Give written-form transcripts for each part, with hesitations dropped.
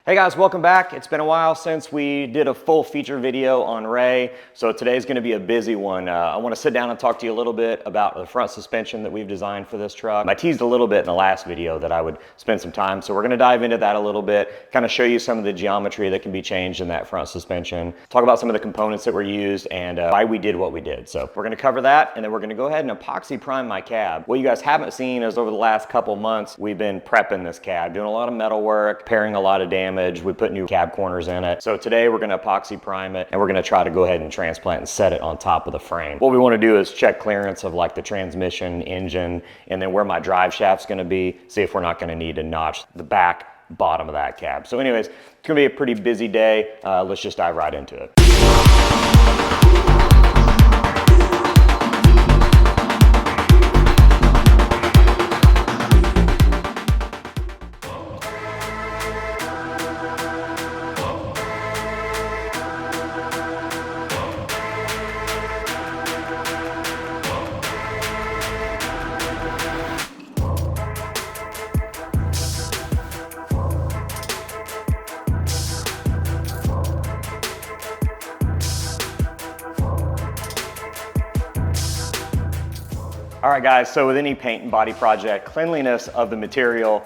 Hey guys, welcome back. It's been a while since we did a full feature video on Ray, so today's going to be a busy one. I want to sit down and talk to you a little bit about the front suspension that we've designed for this truck. I teased a little bit in the last video that I would spend some time, so we're going to dive into that a little bit, kind of show you some of the geometry that can be changed in that front suspension, talk about some of the components that were used and why we did what we did. So we're going to cover that, and then we're going to go ahead and epoxy prime my cab. What you guys haven't seen is over the last couple months, we've been prepping this cab, doing a lot of metal work, repairing a lot of damage. We put new cab corners in it. So today we're going to epoxy prime it and we're going to try to go ahead and transplant and set it on top of the frame. What we want to do is check clearance of like the transmission, engine, and then where my drive shaft's going to be, see if we're not going to need to notch the back bottom of that cab. So anyways, it's going to be a pretty busy day. Let's just dive right into it. All right guys, so with any paint and body project, cleanliness of the material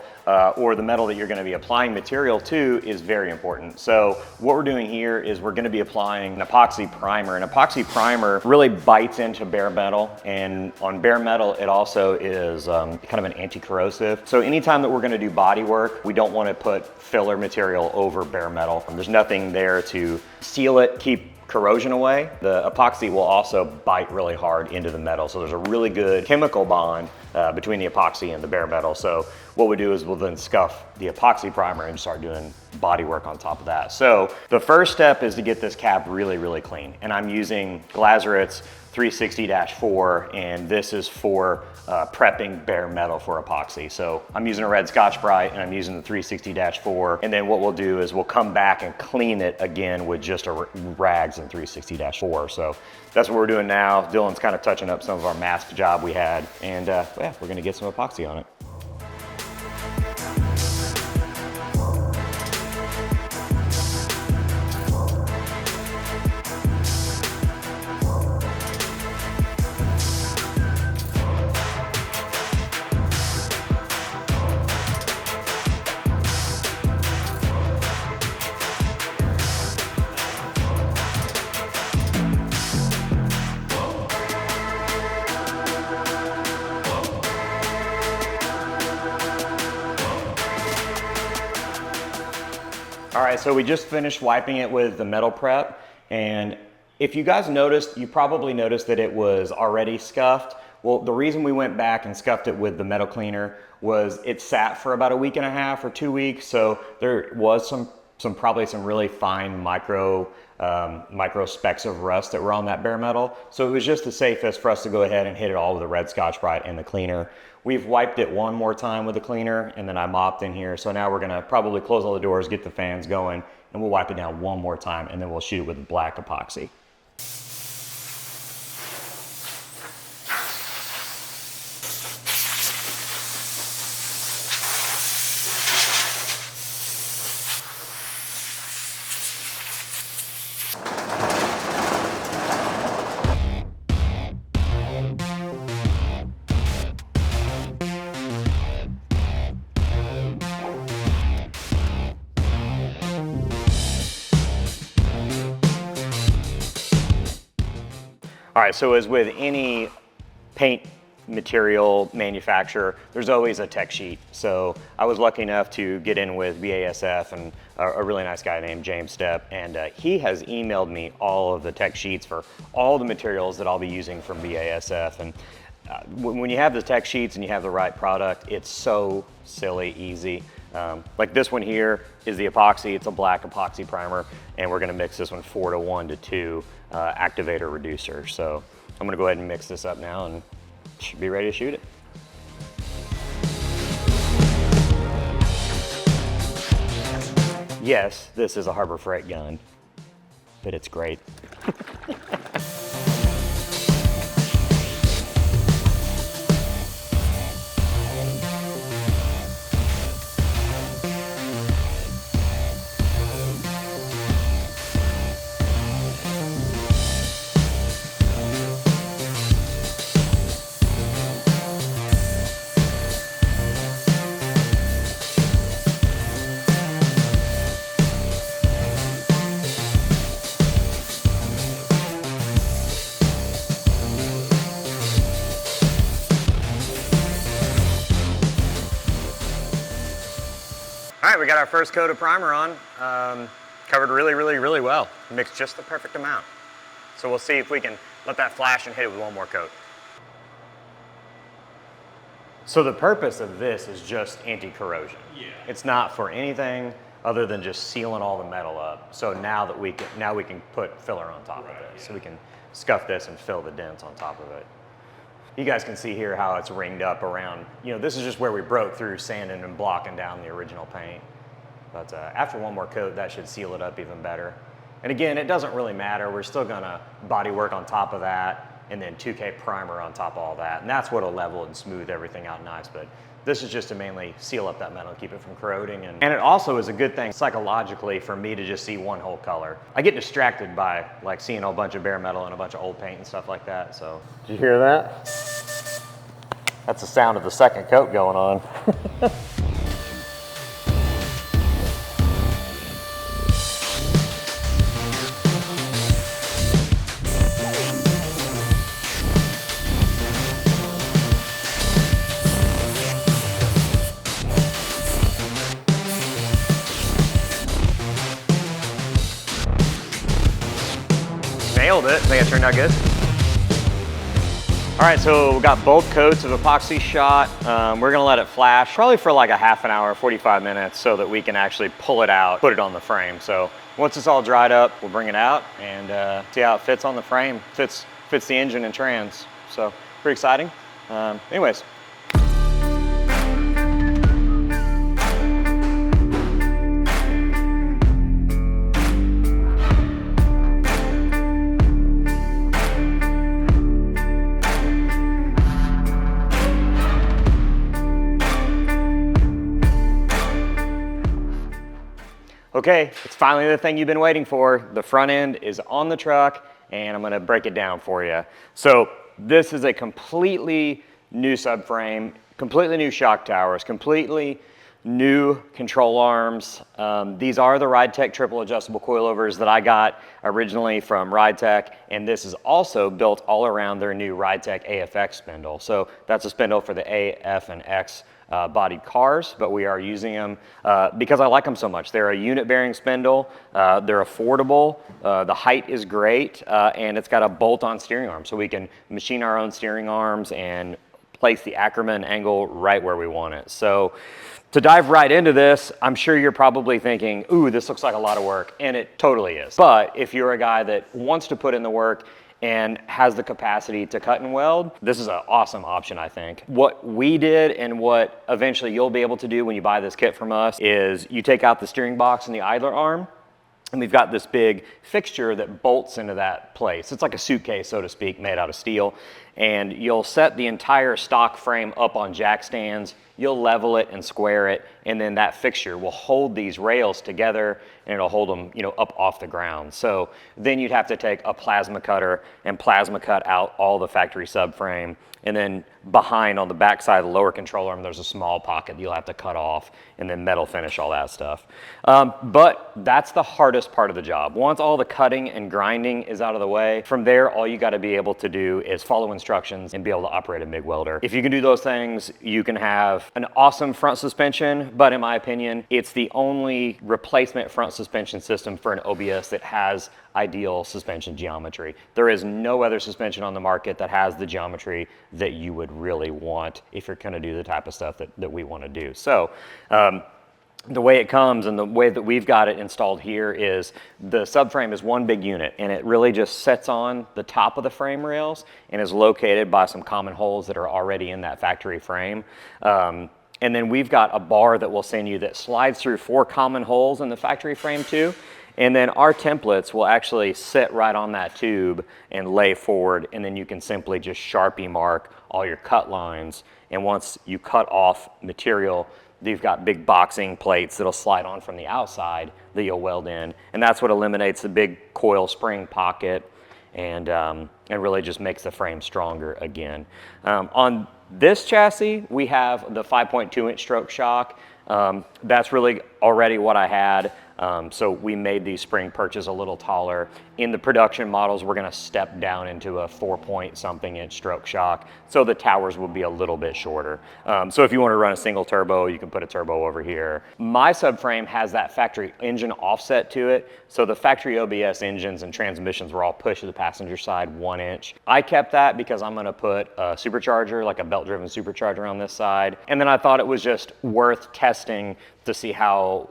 or the metal that you're going to be applying material to is very important. So what we're doing here is we're going to be applying an epoxy primer. An epoxy primer really bites into bare metal, and on bare metal it also is kind of an anti-corrosive. So anytime that we're going to do body work, we don't want to put filler material over bare metal. There's nothing there to seal it, keep corrosion away. The epoxy will also bite really hard into the metal. So there's a really good chemical bond between the epoxy and the bare metal. So what we do is we'll then scuff the epoxy primer and start doing body work on top of that. So the first step is to get this cab really, really clean. And I'm using Glazzerit's 360-4, and this is for prepping bare metal for epoxy. So I'm using a red Scotch-Brite and I'm using the 360-4. And then what we'll do is we'll come back and clean it again with just a rags and 360-4. So that's what we're doing now. Dylan's kind of touching up some of our mask job we had, and yeah, we're gonna get some epoxy on it. All right, so we just finished wiping it with the metal prep, and if you guys noticed, you probably noticed that it was already scuffed. Well, the reason we went back and scuffed it with the metal cleaner was it sat for about a week and a half or 2 weeks, so there was probably some really fine micro specks of rust that were on that bare metal. So it was just the safest for us to go ahead and hit it all with the red Scotch-Brite and the cleaner. We've wiped it one more time with the cleaner, and then I mopped in here. So now we're gonna probably close all the doors, get the fans going, and we'll wipe it down one more time, and then we'll shoot it with black epoxy. All right, so as with any paint material manufacturer, there's always a tech sheet. So I was lucky enough to get in with BASF and a really nice guy named James Stepp, and he has emailed me all of the tech sheets for all the materials that I'll be using from BASF. And when you have the tech sheets and you have the right product, it's so silly easy. Like this one here is the epoxy. It's a black epoxy primer, and we're gonna mix this one 4:1:2 activator reducer. So I'm gonna go ahead and mix this up now and should be ready to shoot it. Yes, this is a Harbor Freight gun, but it's great. we got our first coat of primer on. Covered really well. Mixed just the perfect amount. So we'll see if we can let that flash and hit it with one more coat. So the purpose of this is just anti-corrosion. Yeah. It's not for anything other than just sealing all the metal up. So now that we can put filler on top of it. Yeah. So we can scuff this and fill the dents on top of it. You guys can see here how it's ringed up around, this is just where we broke through sanding and blocking down the original paint. But after one more coat, that should seal it up even better. And again, it doesn't really matter. We're still gonna body work on top of that and then 2K primer on top of all that. And that's what'll level and smooth everything out nice. But this is just to mainly seal up that metal and keep it from corroding. And it also is a good thing psychologically for me to just see one whole color. I get distracted by like seeing a bunch of bare metal and a bunch of old paint and stuff like that. So, did you hear that? That's the sound of the second coat going on. Nailed it. I think it turned out good. All right, so we got both coats of epoxy shot. We're gonna let it flash probably for like a half an hour, 45 minutes, so that we can actually pull it out, put it on the frame. So once it's all dried up, we'll bring it out and see how it fits on the frame, fits the engine and trans. So pretty exciting. Anyways. Okay, it's finally the thing you've been waiting for. The front end is on the truck and I'm gonna break it down for you. So this is a completely new subframe, completely new shock towers, completely new control arms. These are the Ridetech triple adjustable coilovers that I got originally from Ridetech, and this is also built all around their new Ridetech AFX spindle. So that's a spindle for the A, F, and X bodied cars, but we are using them because I like them so much. They're a unit bearing spindle, they're affordable, the height is great, and it's got a bolt-on steering arm, so we can machine our own steering arms and place the Ackerman angle right where we want it. So to dive right into this, I'm sure you're probably thinking, ooh, this looks like a lot of work, and it totally is. But if you're a guy that wants to put in the work and has the capacity to cut and weld, this is an awesome option, I think. What we did and what eventually you'll be able to do when you buy this kit from us is you take out the steering box and the idler arm, and we've got this big fixture that bolts into that place. It's like a suitcase, so to speak, made out of steel. And you'll set the entire stock frame up on jack stands, you'll level it and square it, and then that fixture will hold these rails together and it'll hold them, up off the ground. So then you'd have to take a plasma cutter and plasma cut out all the factory subframe. And then behind on the back side of the lower control arm, there's a small pocket you'll have to cut off and then metal finish all that stuff. But that's the hardest part of the job. Once all the cutting and grinding is out of the way, from there, all you gotta be able to do is follow instructions and be able to operate a MIG welder. If you can do those things, you can have an awesome front suspension, but in my opinion, it's the only replacement front suspension system for an OBS that has ideal suspension geometry. There is no other suspension on the market that has the geometry that you would really want if you're gonna do the type of stuff that we wanna do. So the way it comes and the way that we've got it installed here is the subframe is one big unit and it really just sets on the top of the frame rails and is located by some common holes that are already in that factory frame. And then we've got a bar that we'll send you that slides through 4 common holes in the factory frame too. And then our templates will actually sit right on that tube and lay forward, and then you can simply just Sharpie mark all your cut lines. And once you cut off material, you've got big boxing plates that'll slide on from the outside that you'll weld in. And that's what eliminates the big coil spring pocket and really just makes the frame stronger again. On this chassis, we have the 5.2-inch stroke shock. That's really already what I had. So we made these spring perches a little taller. In the production models, we're gonna step down into a 4-point-something-inch stroke shock, so the towers will be a little bit shorter. So if you wanna run a single turbo, you can put a turbo over here. My subframe has that factory engine offset to it, so the factory OBS engines and transmissions were all pushed to the passenger side 1 inch. I kept that because I'm gonna put a supercharger, like a belt-driven supercharger on this side, and then I thought it was just worth testing to see how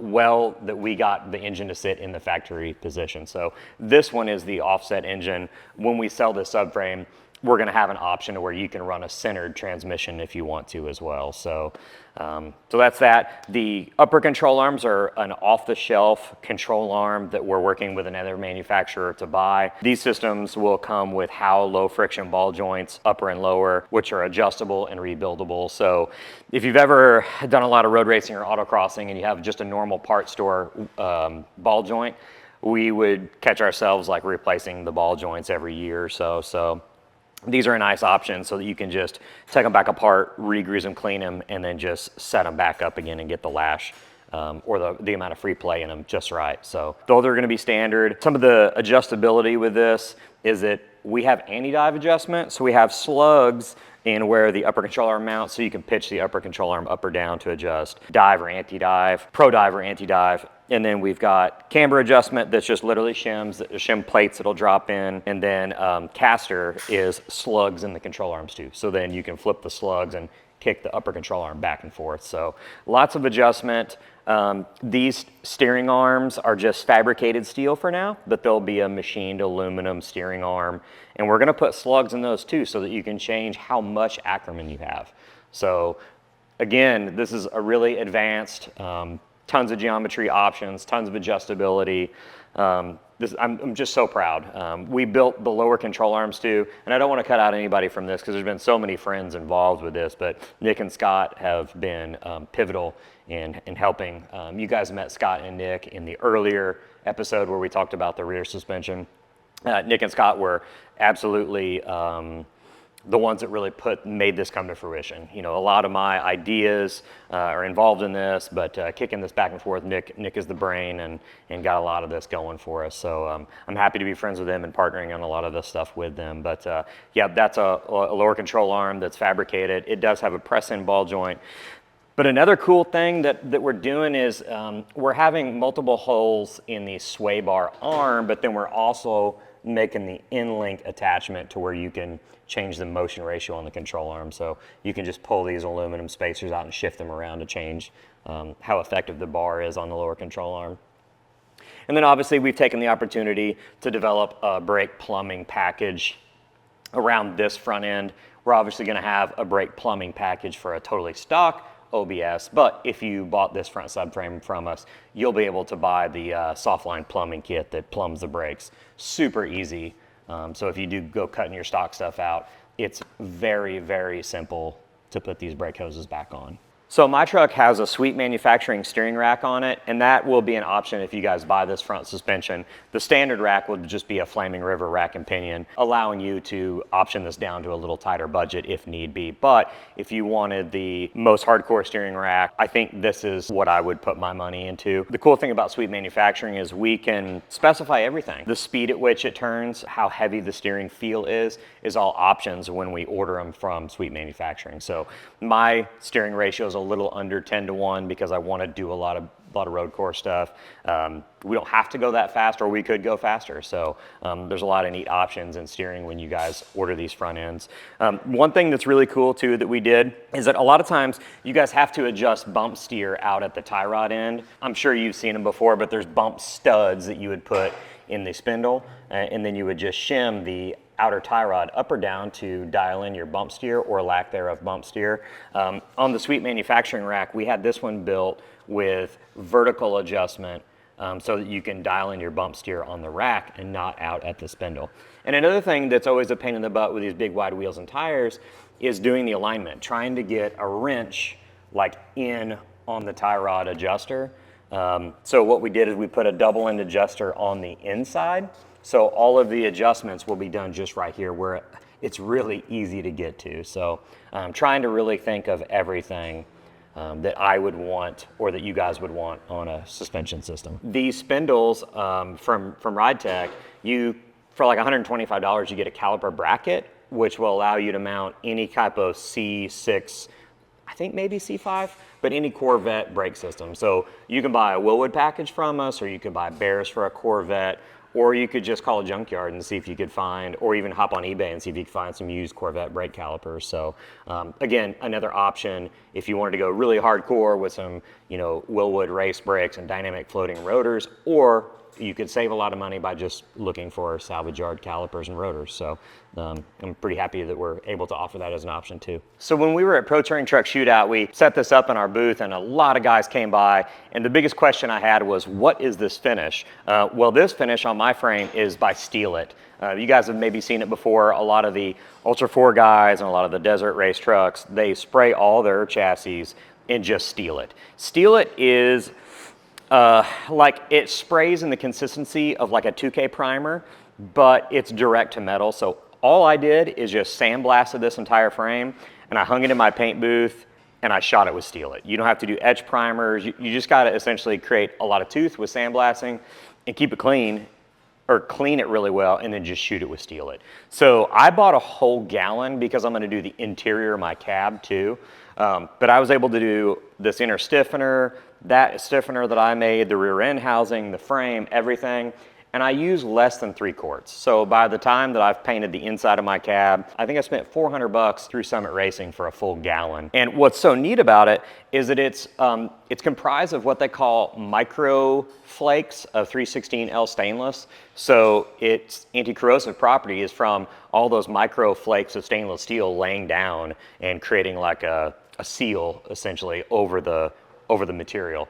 well that we got the engine to sit in the factory position. So this one is the offset engine. When we sell this subframe, we're gonna have an option where you can run a centered transmission if you want to as well. So that's that. The upper control arms are an off-the-shelf control arm that we're working with another manufacturer to buy. These systems will come with how low friction ball joints, upper and lower, which are adjustable and rebuildable. So if you've ever done a lot of road racing or autocrossing and you have just a normal part store ball joint, we would catch ourselves like replacing the ball joints every year or so. So these are a nice option so that you can just take them back apart, re-grease them, clean them, and then just set them back up again and get the lash or the amount of free play in them just right. So though they're gonna be standard, some of the adjustability with this is that we have anti-dive adjustment. So we have slugs in where the upper control arm mounts, so you can pitch the upper control arm up or down to adjust dive or anti-dive, pro dive or anti-dive. And then we've got camber adjustment that's just literally shims, shim plates that'll drop in. And then caster is slugs in the control arms too. So then you can flip the slugs and kick the upper control arm back and forth. So lots of adjustment. These steering arms are just fabricated steel for now, but there'll be a machined aluminum steering arm. And we're gonna put slugs in those too so that you can change how much Ackerman you have. So again, this is a really advanced, tons of geometry options, tons of adjustability. I'm just so proud. We built the lower control arms too, and I don't want to cut out anybody from this because there's been so many friends involved with this, but Nick and Scott have been pivotal in helping. You guys met Scott and Nick in the earlier episode where we talked about the rear suspension. Nick and Scott were absolutely the ones that really made this come to fruition. You know, a lot of my ideas are involved in this, but kicking this back and forth, Nick is the brain and got a lot of this going for us. So I'm happy to be friends with them and partnering on a lot of this stuff with them. But yeah, that's a lower control arm that's fabricated. It does have a press-in ball joint. But another cool thing that we're doing is we're having multiple holes in the sway bar arm, but then we're also making the in-link attachment to where you can change the motion ratio on the control arm. So you can just pull these aluminum spacers out and shift them around to change how effective the bar is on the lower control arm. And then obviously we've taken the opportunity to develop a brake plumbing package around this front end. We're obviously gonna have a brake plumbing package for a totally stock OBS, but if you bought this front subframe from us, you'll be able to buy the softline plumbing kit that plumbs the brakes. Super easy. So if you do go cutting your stock stuff out, it's very, very simple to put these brake hoses back on. So my truck has a Sweet Manufacturing steering rack on it, and that will be an option if you guys buy this front suspension. The standard rack will just be a Flaming River rack and pinion, allowing you to option this down to a little tighter budget if need be. But if you wanted the most hardcore steering rack, I think this is what I would put my money into. The cool thing about Sweet Manufacturing is we can specify everything. The speed at which it turns, how heavy the steering feel is all options when we order them from Sweet Manufacturing. So my steering ratio is a little under 10-to-1 because I want to do a lot of road course stuff. We don't have to go that fast, or we could go faster. So there's a lot of neat options in steering when you guys order these front ends. One thing that's really cool too that we did is that a lot of times you guys have to adjust bump steer out at the tie rod end. I'm sure you've seen them before, but there's bump studs that you would put in the spindle, and then you would just shim the outer tie rod up or down to dial in your bump steer or lack thereof bump steer. On the Sweet Manufacturing rack, we had this one built with vertical adjustment so that you can dial in your bump steer on the rack and not out at the spindle. And another thing that's always a pain in the butt with these big wide wheels and tires is doing the alignment, trying to get a wrench like in on the tie rod adjuster. So what we did is we put a double end adjuster on the inside. So all of the adjustments will be done just right here where it's really easy to get to. So I'm trying to really think of everything that I would want or that you guys would want on a suspension system. These spindles from Ridetech, for like $125, you get a caliper bracket, which will allow you to mount any type of C6, I think maybe C5, but any Corvette brake system. So you can buy a Willwood package from us, or you could buy bears for a Corvette, or you could just call a junkyard and see if you could find, or even hop on eBay and see if you could find some used Corvette brake calipers. So again, another option if you wanted to go really hardcore with some, Willwood race brakes and dynamic floating rotors, or you could save a lot of money by just looking for salvage yard calipers and rotors. So I'm pretty happy that we're able to offer that as an option too. So when we were at Pro Touring Truck Shootout, we set this up in our booth and a lot of guys came by, and the biggest question I had was, what is this finish? Well, this finish on my frame is by Steel It. You guys have maybe seen it before. A lot of the Ultra 4 guys and a lot of the desert race trucks, they spray all their chassis and just Steel It. Steel It is like it sprays in the consistency of like a 2K primer, but it's direct to metal. So all I did is just sandblasted this entire frame, and I hung it in my paint booth and I shot it with Steel It. You don't have to do etch primers. You just got to essentially create a lot of tooth with sandblasting and keep it clean, or clean it really well, and then just shoot it with Steel It. So I bought a whole gallon because I'm going to do the interior of my cab too. But I was able to do this inner stiffener, that stiffener that I made, the rear end housing, the frame, everything, and I used less than 3 quarts. So by the time that I've painted the inside of my cab, I think I spent $400 through Summit Racing for a full gallon. And what's so neat about it is that it's comprised of what they call micro flakes of 316L stainless. So its anti-corrosive property is from all those micro flakes of stainless steel laying down and creating like a seal essentially over the material.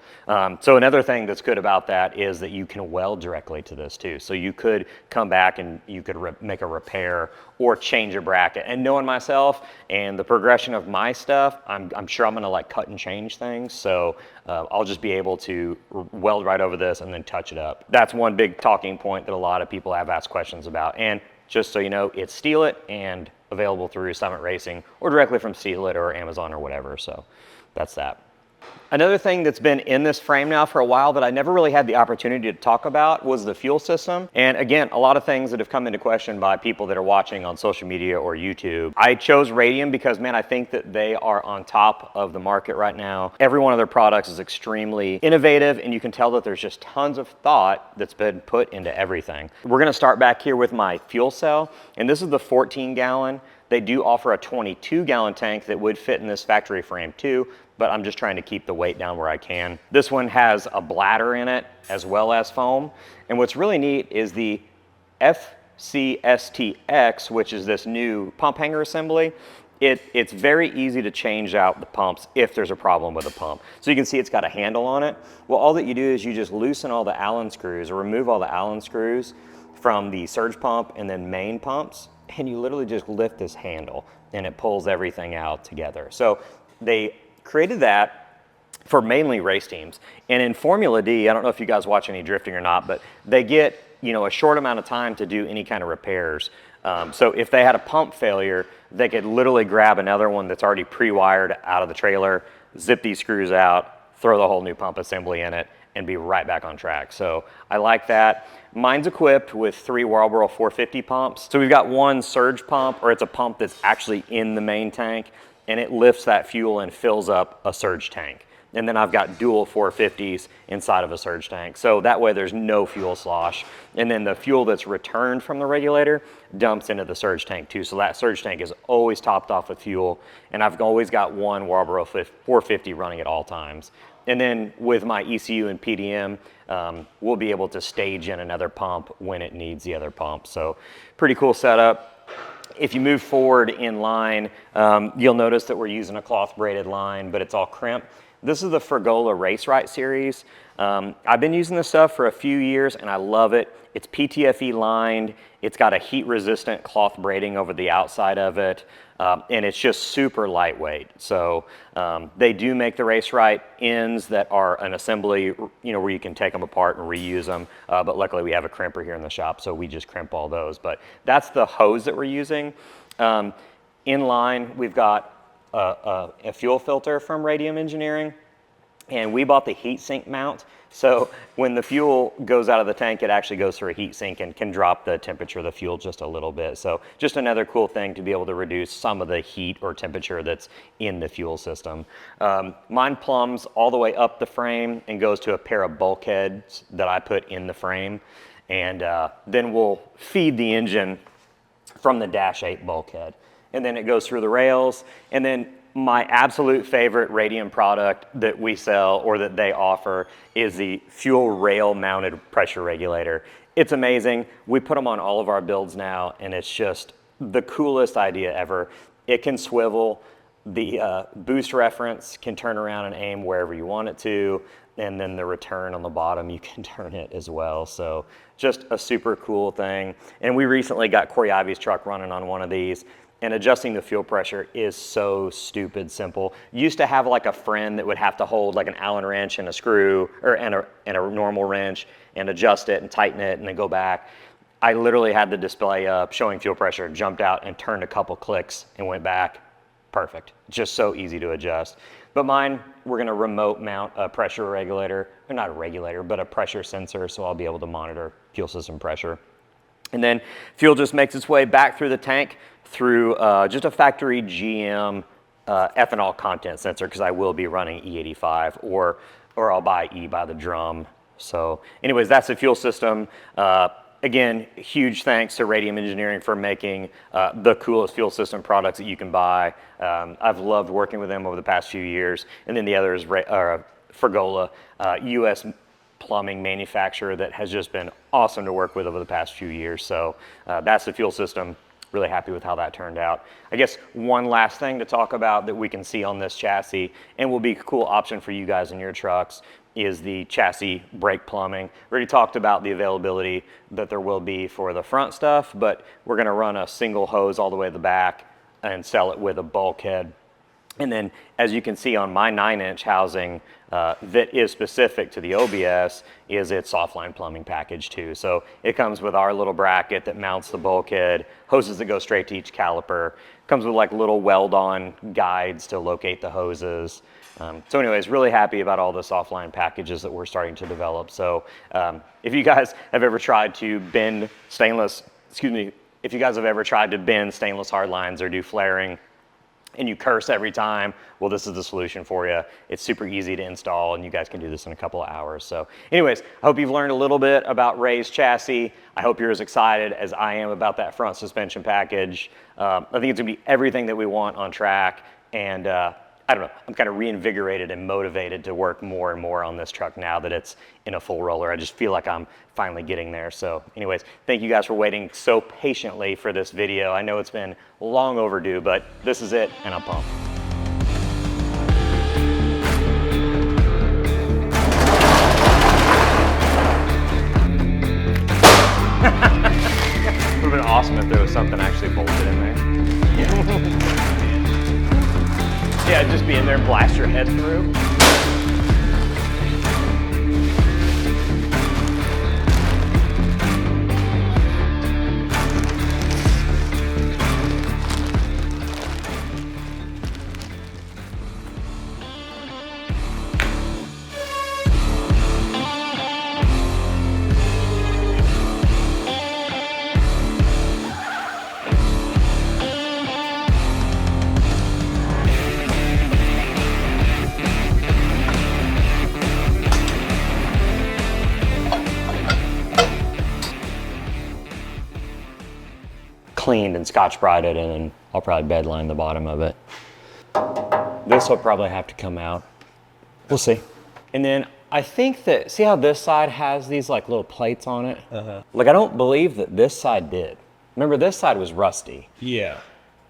So another thing that's good about that is that you can weld directly to this too. So you could come back and you could make a repair or change a bracket. And knowing myself and the progression of my stuff, I'm sure I'm gonna like cut and change things. So I'll just be able to weld right over this and then touch it up. That's one big talking point that a lot of people have asked questions about. And just so you know, it's Steel It and available through Summit Racing or directly from Steel It or Amazon or whatever. So that's that. Another thing that's been in this frame now for a while that I never really had the opportunity to talk about was the fuel system. And again, a lot of things that have come into question by people that are watching on social media or YouTube. I chose Radium because, man, I think that they are on top of the market right now. Every one of their products is extremely innovative, and you can tell that there's just tons of thought that's been put into everything. We're gonna start back here with my fuel cell, and this is the 14-gallon. They do offer a 22-gallon tank that would fit in this factory frame too, but I'm just trying to keep the weight down where I can. This one has a bladder in it as well as foam. And what's really neat is the FCSTX, which is this new pump hanger assembly. It's very easy to change out the pumps if there's a problem with a pump. So you can see it's got a handle on it. Well, all that you do is you just loosen all the Allen screws or remove all the Allen screws from the surge pump and then main pumps, and you literally just lift this handle and it pulls everything out together. So they created that for mainly race teams. And in Formula D, I don't know if you guys watch any drifting or not, but they get a short amount of time to do any kind of repairs. So if they had a pump failure, they could literally grab another one that's already pre-wired out of the trailer, zip these screws out, throw the whole new pump assembly in it, and be right back on track. So I like that. Mine's equipped with 3 Marlboro 450 pumps. So we've got one surge pump, or it's a pump that's actually in the main tank, and it lifts that fuel and fills up a surge tank. And then I've got dual 450s inside of a surge tank. So that way there's no fuel slosh. And then the fuel that's returned from the regulator dumps into the surge tank too. So that surge tank is always topped off with fuel. And I've always got one Marlboro 450 running at all times. And then with my ECU and PDM, we'll be able to stage in another pump when it needs the other pump. So pretty cool setup. If you move forward in line, you'll notice that we're using a cloth braided line, but it's all crimp. This is the Fergola Race Right series. I've been using this stuff for a few years and I love it. It's PTFE lined. It's got a heat resistant cloth braiding over the outside of it. And it's just super lightweight. So they do make the Race Right ends that are an assembly, where you can take them apart and reuse them. But luckily we have a crimper here in the shop, so we just crimp all those. But that's the hose that we're using. In line, we've got a fuel filter from Radium Engineering, and we bought the heat sink mount. So when the fuel goes out of the tank, it actually goes through a heat sink and can drop the temperature of the fuel just a little bit. So just another cool thing to be able to reduce some of the heat or temperature that's in the fuel system. Mine plumbs all the way up the frame and goes to a pair of bulkheads that I put in the frame. And then we'll feed the engine from the Dash 8 bulkhead. And then it goes through the rails. And then my absolute favorite Radium product that we sell or that they offer is the fuel rail mounted pressure regulator. It's amazing. We put them on all of our builds now, and it's just the coolest idea ever. It can swivel. The boost reference can turn around and aim wherever you want it to. And then the return on the bottom, you can turn it as well. So just a super cool thing. And we recently got Corey Ivy's truck running on one of these. And adjusting the fuel pressure is so stupid simple. Used to have like a friend that would have to hold like an Allen wrench and a screw, or and a normal wrench, and adjust it and tighten it and then go back. I literally had the display up showing fuel pressure, jumped out and turned a couple clicks and went back. Perfect. Just so easy to adjust. But mine, we're gonna remote mount a pressure regulator, or not a regulator, but a pressure sensor, so I'll be able to monitor fuel system pressure. And then fuel just makes its way back through the tank through just a factory GM ethanol content sensor, because I will be running E85, or I'll buy E by the drum. So anyways, that's the fuel system. Again, huge thanks to Radium Engineering for making the coolest fuel system products that you can buy. I've loved working with them over the past few years. And then the other is Fergola, US plumbing manufacturer that has just been awesome to work with over the past few years. So that's the fuel system. Really happy with how that turned out. I guess one last thing to talk about that we can see on this chassis and will be a cool option for you guys in your trucks is the chassis brake plumbing. We already talked about the availability that there will be for the front stuff, but we're gonna run a single hose all the way to the back and sell it with a bulkhead. And then, as you can see on my 9-inch housing that is specific to the OBS, is its softline plumbing package too. So it comes with our little bracket that mounts the bulkhead, hoses that go straight to each caliper, comes with like little weld-on guides to locate the hoses. So anyways, really happy about all the softline packages that we're starting to develop. So if you guys have ever tried to bend stainless, if you guys have ever tried to bend stainless hard lines or do flaring, and you curse every time, well, this is the solution for you. It's super easy to install, and you guys can do this in a couple of hours. So anyways, I hope you've learned a little bit about Ray's chassis. I hope you're as excited as I am about that front suspension package. I think it's gonna be everything that we want on track, and I don't know, I'm kind of reinvigorated and motivated to work more and more on this truck now that it's in a full roller. I just feel like I'm finally getting there. So anyways, thank you guys for waiting so patiently for this video. I know it's been long overdue, but this is it, and I'm pumped. It would have been awesome if there was something actually bolted in there. Yeah. Yeah, just be in there and blast your head through. Cleaned and Scotch-Brited, and then I'll probably bedline the bottom of it. This will probably have to come out. We'll see. And then I think that, see how this side has these like little plates on it? Like I don't believe that this side did. Remember, this side was rusty. Yeah.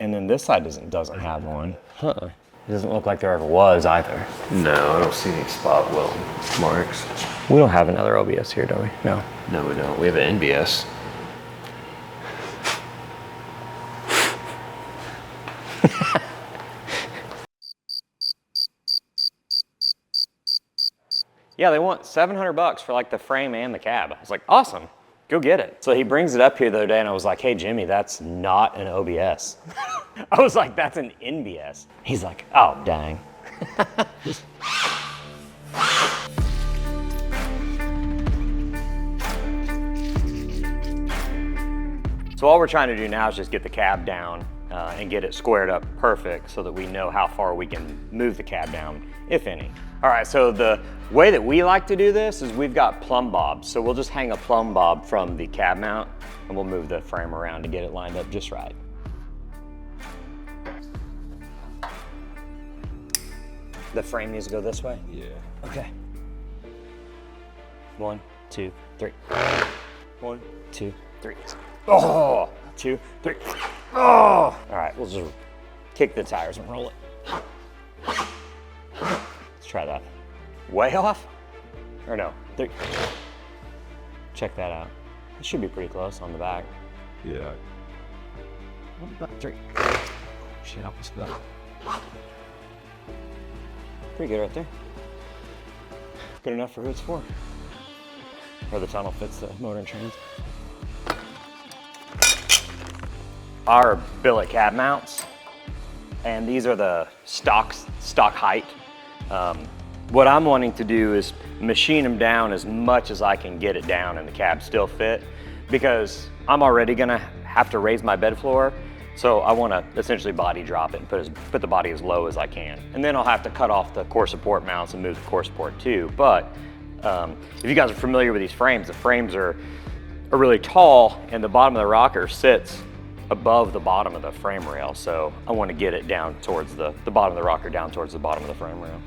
And then this side doesn't have one. It doesn't look like there ever was either. No, I don't see any spot weld marks. We don't have another OBS here, do we? No. No, we don't. We have an NBS. Yeah, they want $700 for like the frame and the cab. I was like, awesome, go get it. So he brings it up here the other day and I was like, hey Jimmy, that's not an OBS. I was like, that's an NBS. He's like, oh, dang. So all we're trying to do now is just get the cab down and get it squared up perfect so that we know how far we can move the cab down, if any. All right, so the way that we like to do this is we've got plumb bobs. So we'll just hang a plumb bob from the cab mount and we'll move the frame around to get it lined up just right. The frame needs to go this way? Yeah. Okay. 1, 2, 3. 1, 2, 3. Oh, 2, 3. Oh! All right, we'll just kick the tires and roll it. Let's try that. Way off? Or no, 3. Check that out. It should be pretty close on the back. Yeah. 3. Shit, I was about. Pretty good right there. Good enough for who it's for. Or the tunnel fits the motor and trans. Our billet cab mounts, and these are the stock height. What I'm wanting to do is machine them down as much as I can get it down and the cab still fit, because I'm already gonna have to raise my bed floor, so I wanna essentially body drop it and put the body as low as I can. And then I'll have to cut off the core support mounts and move the core support too. But if you guys are familiar with these frames, the frames are really tall and the bottom of the rocker sits above the bottom of the frame rail. So I want to get it down towards the bottom of the rocker, down towards the bottom of the frame rail.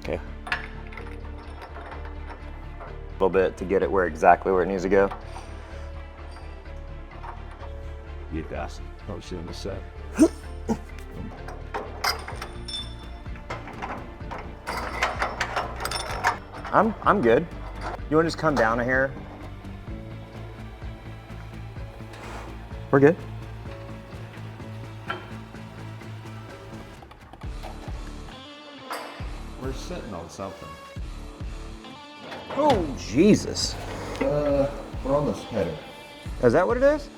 Okay. A little bit to get it exactly where it needs to go. Get that. Probably shit on the set. I'm good. You want to just come down a hair? We're good. We're sitting on something. Oh, Jesus. We're on this header. Is that what it is?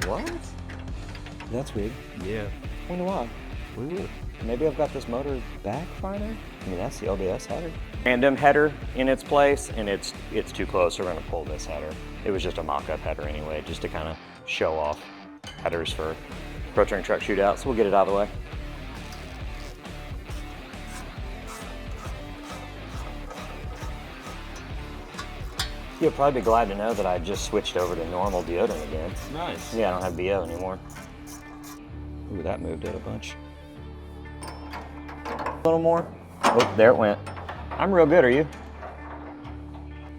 What? That's weird. Yeah. I wonder why. Weird. Maybe I've got this motor backfired. I mean, that's the LDS header. Tandem header in its place, and it's too close. We're gonna pull this header. It was just a mock-up header anyway, just to kind of show off headers for Pro Touring Truck Shootouts. We'll get it out of the way. You'll probably be glad to know that I just switched over to normal deodorant again. Nice. Yeah, I don't have BO anymore. Ooh, that moved it a bunch. A little more. Oh, there it went. I'm real good, are you?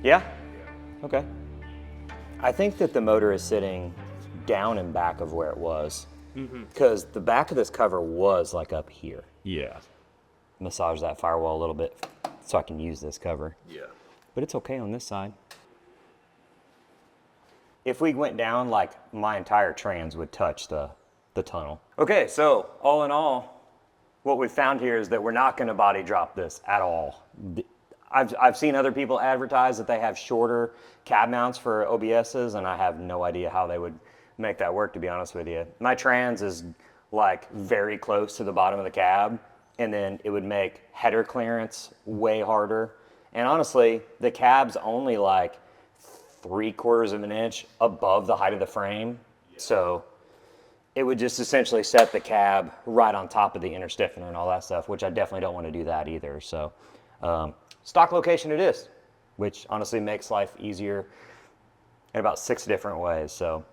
Yeah? Okay. I think that the motor is sitting down and back of where it was. Because the back of this cover was like up here. Yeah. Massage that firewall a little bit so I can use this cover. Yeah. But it's okay on this side. If we went down, like my entire trans would touch the tunnel. Okay, so all in all, what we've found here is that we're not gonna body drop this at all. I've seen other people advertise that they have shorter cab mounts for OBSs, and I have no idea how they would make that work, to be honest with you. My trans is like very close to the bottom of the cab, and then it would make header clearance way harder. And honestly, the cab's only like 3/4 of an inch above the height of the frame. So it would just essentially set the cab right on top of the inner stiffener and all that stuff, which I definitely don't want to do that either. So stock location it is, which honestly makes life easier in about 6 different ways. So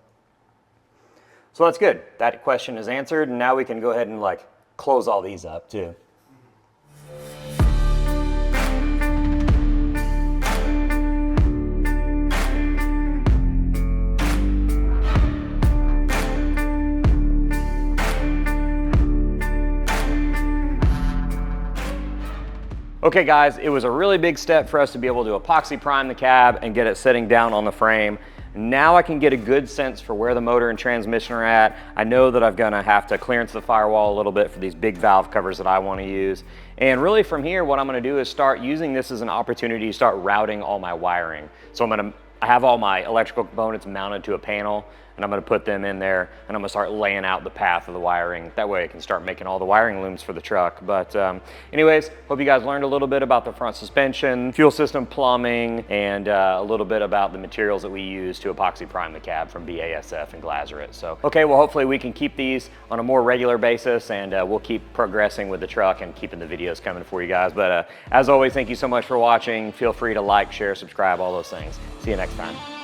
that's good. That question is answered, and now we can go ahead and like close all these up too. Okay guys, it was a really big step for us to be able to epoxy prime the cab and get it sitting down on the frame. Now I can get a good sense for where the motor and transmission are at. I know that I'm gonna have to clearance the firewall a little bit for these big valve covers that I wanna use. And really from here, what I'm gonna do is start using this as an opportunity to start routing all my wiring. So I'm gonna I have all my electrical components mounted to a panel, and I'm gonna put them in there, and I'm gonna start laying out the path of the wiring. That way I can start making all the wiring looms for the truck. But anyways, hope you guys learned a little bit about the front suspension, fuel system plumbing, and a little bit about the materials that we use to epoxy prime the cab from BASF and Glazeret. So, okay, well, hopefully we can keep these on a more regular basis, and we'll keep progressing with the truck and keeping the videos coming for you guys. But as always, thank you so much for watching. Feel free to like, share, subscribe, all those things. See you next time.